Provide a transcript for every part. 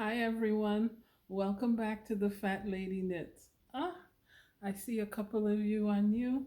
Hi everyone. Welcome back to the Fat Lady Knits. I see a couple of you are new.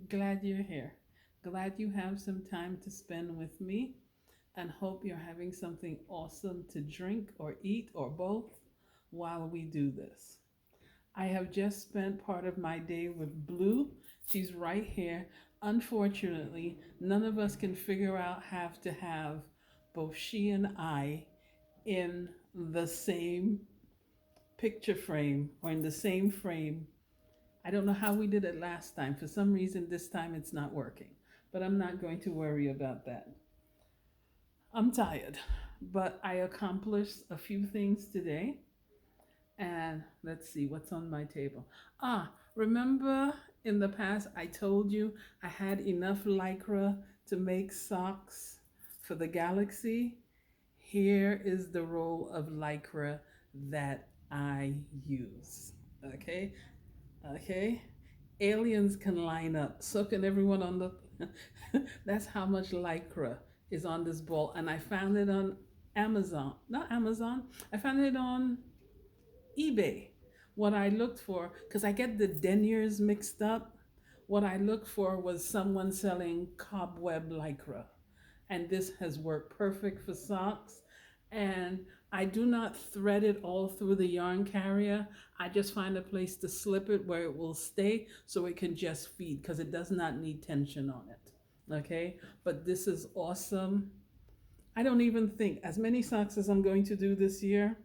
Glad you're here. Glad you have some time to spend with me and hope you're having something awesome to drink or eat or both while we do this. I have just spent part of my day with Blue. She's right here. Unfortunately, none of us can figure out how to have both she and I in the same picture frame or in the same frame. I don't know how we did it last time. For some reason, this time it's not working. But I'm not going to worry about that. I'm tired, but I accomplished a few things today. And let's see what's on my table. Remember in the past I told you I had enough lycra to make socks for the Galaxy? Here is the roll of lycra that I use. Okay? Okay? Aliens can line up. So can everyone on the. That's how much lycra is on this ball. And I found it on Amazon. Not Amazon. I found it on eBay. What I looked for, because I get the deniers mixed up, what I looked for was someone selling cobweb lycra. And this has worked perfect for socks. And I do not thread it all through the yarn carrier. I just find a place to slip it where it will stay so it can just feed because it does not need tension on it. Okay, but this is awesome. I don't even think, as many socks as I'm going to do this year,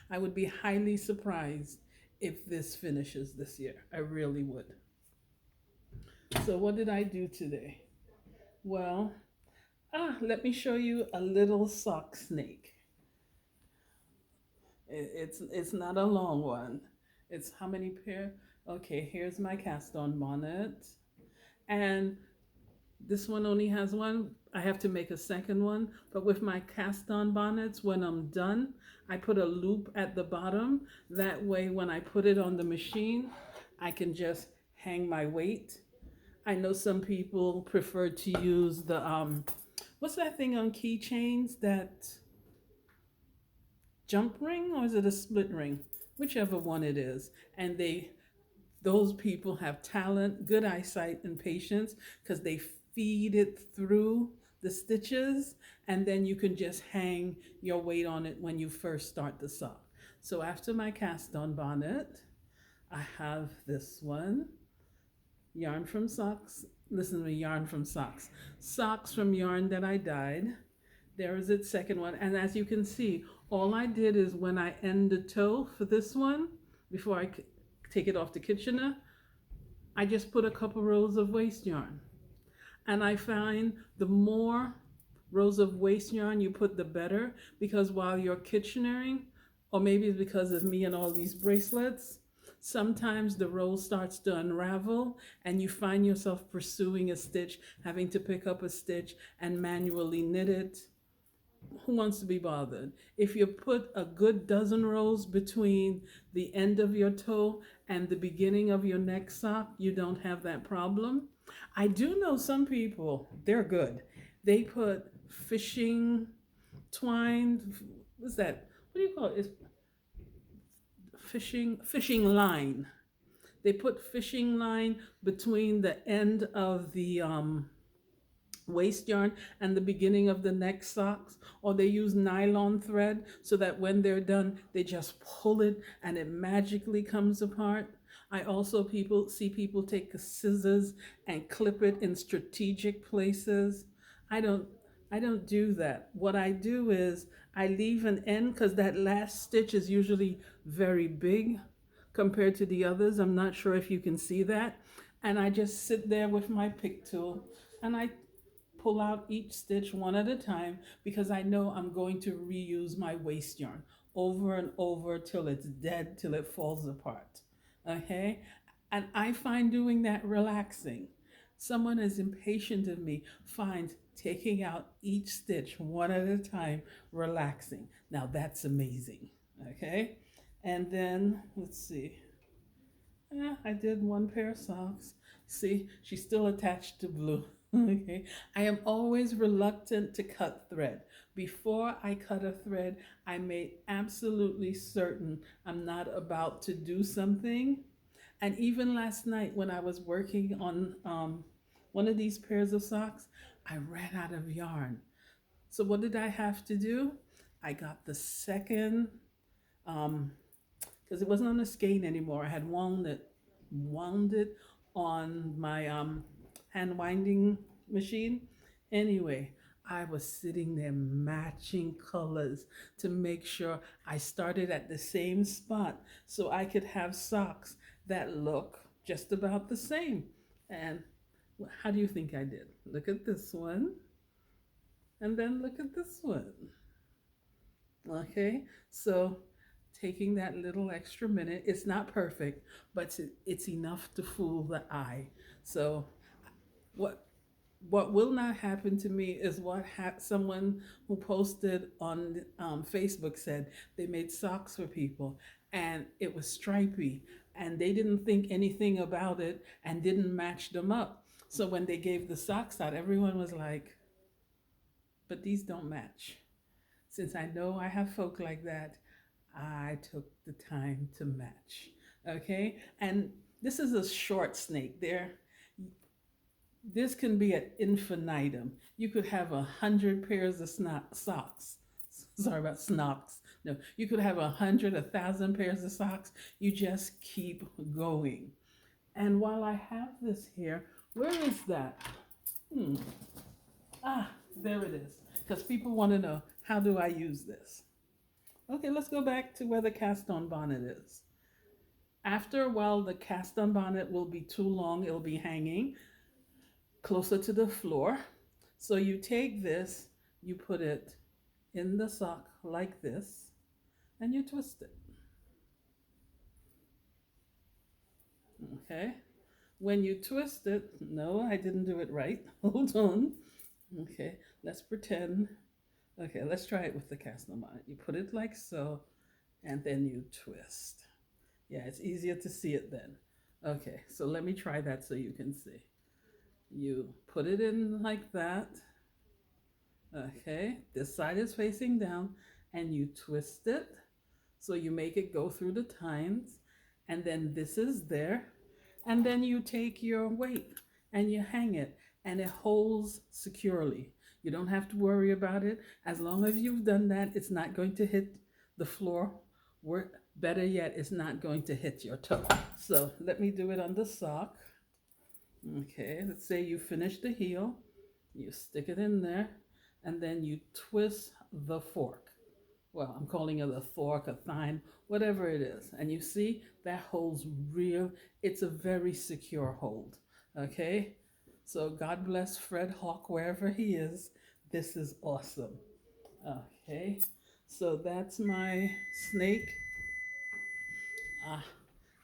I would be highly surprised if this finishes this year. I really would. So, what did I do today? Well, let me show you a little sock snake. It's not a long one. It's how many pair? Okay, here's my cast on bonnet. And this one only has one. I have to make a second one. But with my cast on bonnets, when I'm done, I put a loop at the bottom. That way, when I put it on the machine, I can just hang my weight. I know some people prefer to use the, what's that thing on keychains? That jump ring, or is it a split ring? Whichever one it is. And those people have talent, good eyesight, and patience because they feed it through the stitches, and then you can just hang your weight on it when you first start the sock. So after my cast on bonnet, I have this one, yarn from socks. Listen to me, yarn from socks. Socks from yarn that I dyed. There is its second one. And as you can see, all I did is when I end the toe for this one, before I take it off to Kitchener, I just put a couple rows of waste yarn. And I find the more rows of waste yarn you put, the better, because while you're Kitchenering, or maybe it's because of me and all these bracelets, sometimes the roll starts to unravel and you find yourself pursuing a stitch, having to pick up a stitch and manually knit it. Who wants to be bothered? If you put a good dozen rows between the end of your toe and the beginning of your next sock, you don't have that problem. I do know some people, they're good. They put fishing twine, what's that? What do you call it? It's fishing line. They put fishing line between the end of the waste yarn and the beginning of the next socks, or they use nylon thread so that when they're done they just pull it and it magically comes apart. I also see people take scissors and clip it in strategic places. I don't i don't do that. What I do is I leave an end because that last stitch is usually very big compared to the others. I'm not sure if you can see that. And I just sit there with my pick tool and I pull out each stitch one at a time because I know I'm going to reuse my waste yarn over and over till it's dead, till it falls apart. Okay? And I find doing that relaxing. Someone as impatient as me finds taking out each stitch one at a time relaxing. Now that's amazing. Okay? And then, let's see. I did one pair of socks. See, she's still attached to Blue. Okay. I am always reluctant to cut thread, Before I cut a thread, I made absolutely certain I'm not about to do something. And even last night when I was working on one of these pairs of socks, I ran out of yarn. So what did I have to do? I got the second, um, because it wasn't on a skein anymore. I had wound it on my hand winding machine. Anyway, I was sitting there matching colors to make sure I started at the same spot so I could have socks that look just about the same. And how do you think I did? Look at this one, and then look at this one. Okay, so taking that little extra minute, it's not perfect, but it's enough to fool the eye. So what what will not happen to me is what someone who posted on Facebook said they made socks for people and it was stripy and they didn't think anything about it and didn't match them up. So when they gave the socks out, everyone was like, but these don't match. Since I know I have folk like that, I took the time to match. Okay? And this is a short snake. This can be an infinitum. You could have 100 pairs of socks. Sorry about snocks. No, you could have 100, 1,000 pairs of socks. You just keep going. And while I have this here, where is that? Ah, there it is. Because people want to know, how do I use this? Okay, let's go back to where the cast-on bonnet is. After a while, the cast-on bonnet will be too long. It'll be hanging closer to the floor. So you take this, you put it in the sock like this, and you twist it. Okay? When you twist it, no, I didn't do it right. Hold on. Okay, let's pretend. Okay, let's try it with the cast-on bonnet. You put it like so, and then you twist. Yeah, it's easier to see it then. Okay, so let me try that so you can see. You put it in like that. Okay, this side is facing down, and you twist it. So you make it go through the tines, and then this is there. And then you take your weight and you hang it, and it holds securely. You don't have to worry about it. As long as you've done that, it's not going to hit the floor. Better yet, it's not going to hit your toe. So let me do it on the sock. Okay, let's say you finish the heel. You stick it in there, and then you twist the fork. Well, I'm calling it a fork, a thine, whatever it is. And you see, that holds real. It's a very secure hold. Okay? So God bless Fred Hawk wherever he is. This is awesome. Okay, so that's my snake. Ah,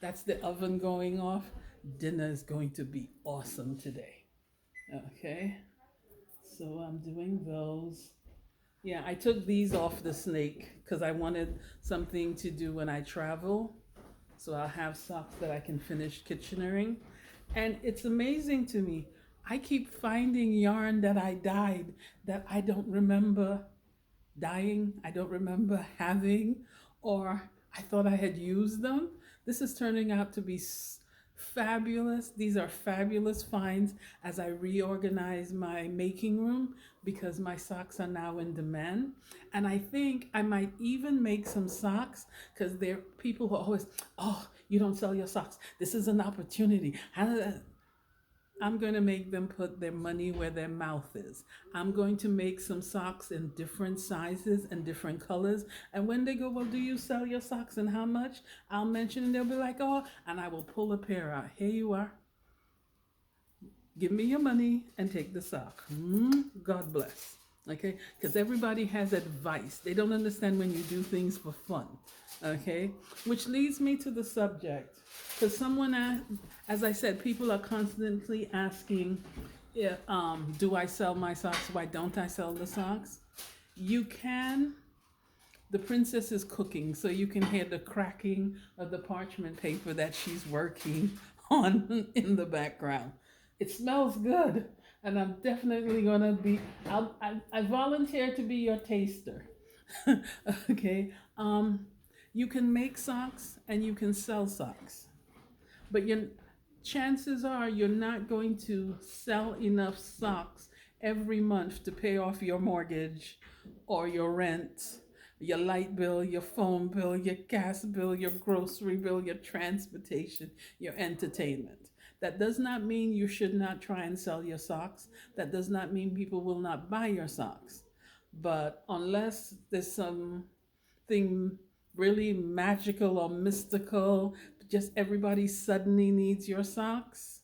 that's the oven going off. Dinner is going to be awesome today. Okay, so I'm doing those. Yeah, I took these off the snake because I wanted something to do when I travel. So I'll have socks that I can finish Kitchenering. And it's amazing to me. I keep finding yarn that I dyed that I don't remember dyeing, I don't remember having, or I thought I had used them. This is turning out to be fabulous. These are fabulous finds as I reorganize my making room because my socks are now in demand. And I think I might even make some socks because there are people who always, oh, you don't sell your socks. This is an opportunity. I'm going to make them put their money where their mouth is. I'm going to make some socks in different sizes and different colors. And when they go, well, do you sell your socks and how much? I'll mention and they'll be like, oh, and I will pull a pair out. Here you are. Give me your money and take the sock. God bless. Okay? Because everybody has advice. They don't understand when you do things for fun. Okay? Which leads me to the subject. Because as I said, people are constantly asking, do I sell my socks? Why don't I sell the socks? You can. The princess is cooking, so you can hear the cracking of the parchment paper that she's working on in the background. It smells good. And I'm definitely gonna be. I volunteer to be your taster. Okay. You can make socks and you can sell socks, but chances are you're not going to sell enough socks every month to pay off your mortgage or your rent, your light bill, your phone bill, your gas bill, your grocery bill, your transportation, your entertainment. That does not mean you should not try and sell your socks. That does not mean people will not buy your socks. But unless there's something really magical or mystical, just everybody suddenly needs your socks,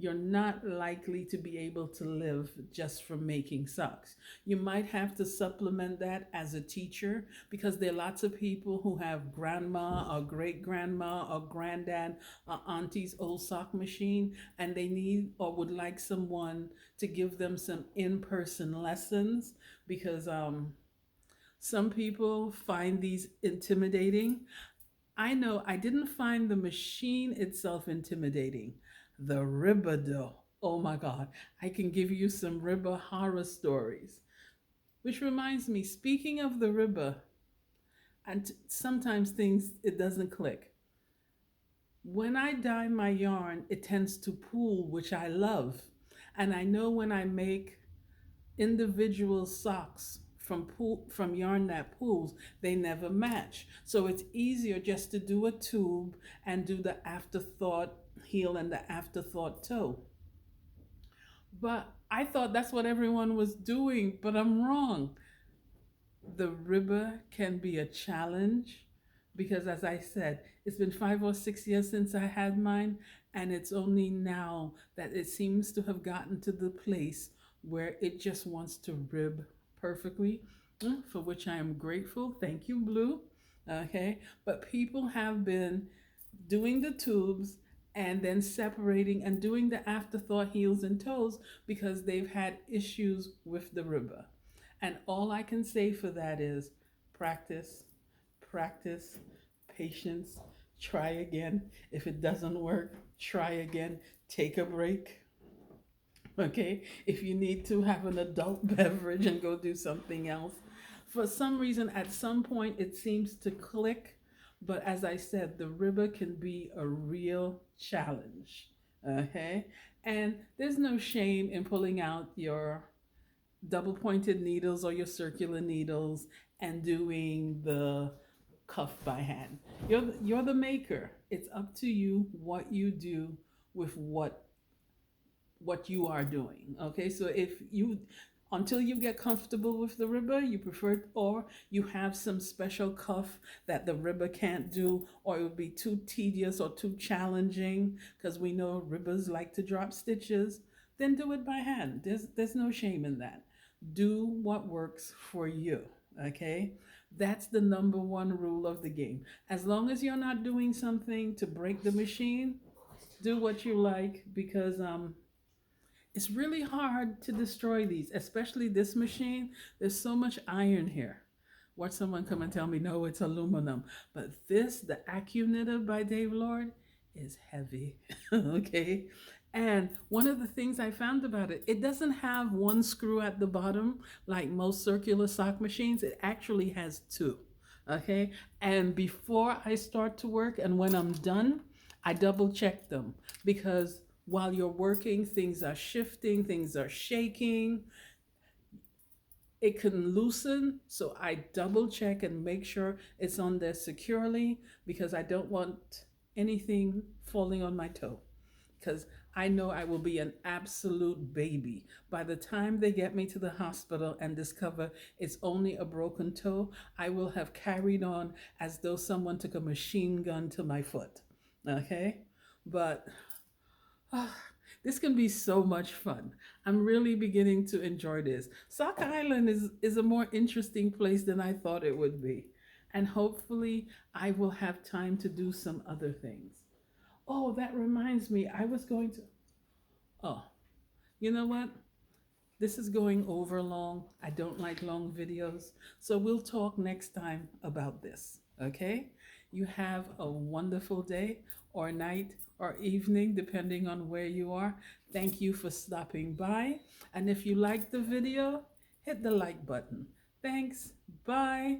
you're not likely to be able to live just from making socks. You might have to supplement that as a teacher because there are lots of people who have grandma or great grandma or granddad or auntie's old sock machine, and they need or would like someone to give them some in person lessons because some people find these intimidating. I know I didn't find the machine itself intimidating. The Ribba though. Oh my God. I can give you some Ribba horror stories. Which reminds me, speaking of the Ribba, and sometimes things it doesn't click. When I dye my yarn, it tends to pool, which I love. And I know when I make individual socks from yarn that pools, they never match. So it's easier just to do a tube and do the afterthought heel and the afterthought toe. But I thought that's what everyone was doing, but I'm wrong. The Ribba can be a challenge because, as I said, it's been 5 or 6 years since I had mine, and it's only now that it seems to have gotten to the place where it just wants to rib perfectly, for which I am grateful. Thank you, Blue. Okay, but people have been doing the tubes and then separating and doing the afterthought heels and toes because they've had issues with the Ribba. And all I can say for that is practice, practice, patience, try again. If it doesn't work, try again, take a break. Okay? If you need to have an adult beverage and go do something else. For some reason, at some point, it seems to click. But as I said, the Ribba can be a real challenge. Okay? And there's no shame in pulling out your double pointed needles or your circular needles and doing the cuff by hand. You're the maker. It's up to you what you do with what you are doing. Okay, so if you until you get comfortable with the Ribba, you prefer it, or you have some special cuff that the Ribba can't do, or it would be too tedious or too challenging because we know Ribbas like to drop stitches, then do it by hand. There's no shame in that. Do what works for you. Okay, that's the number one rule of the game. As long as you're not doing something to break the machine, do what you like because it's really hard to destroy these, especially this machine. There's so much iron here. Watch someone come and tell me, no, it's aluminum. But this, the AccuKnitter by Dave Lord, is heavy. Okay? And one of the things I found about it, it doesn't have one screw at the bottom like most circular sock machines. It actually has two. Okay? And before I start to work and when I'm done, I double check them because while you're working, things are shifting, things are shaking. It can loosen, so I double check and make sure it's on there securely because I don't want anything falling on my toe. Because I know I will be an absolute baby. By the time they get me to the hospital and discover it's only a broken toe, I will have carried on as though someone took a machine gun to my foot. Okay? But this can be so much fun. I'm really beginning to enjoy this. Sock Island is a more interesting place than I thought it would be. And hopefully, I will have time to do some other things. Oh, that reminds me, I was going to. Oh, you know what? This is going over long. I don't like long videos. So we'll talk next time about this. Okay? You have a wonderful day or night or evening, depending on where you are. Thank you for stopping by. And if you liked the video, hit the like button. Thanks. Bye.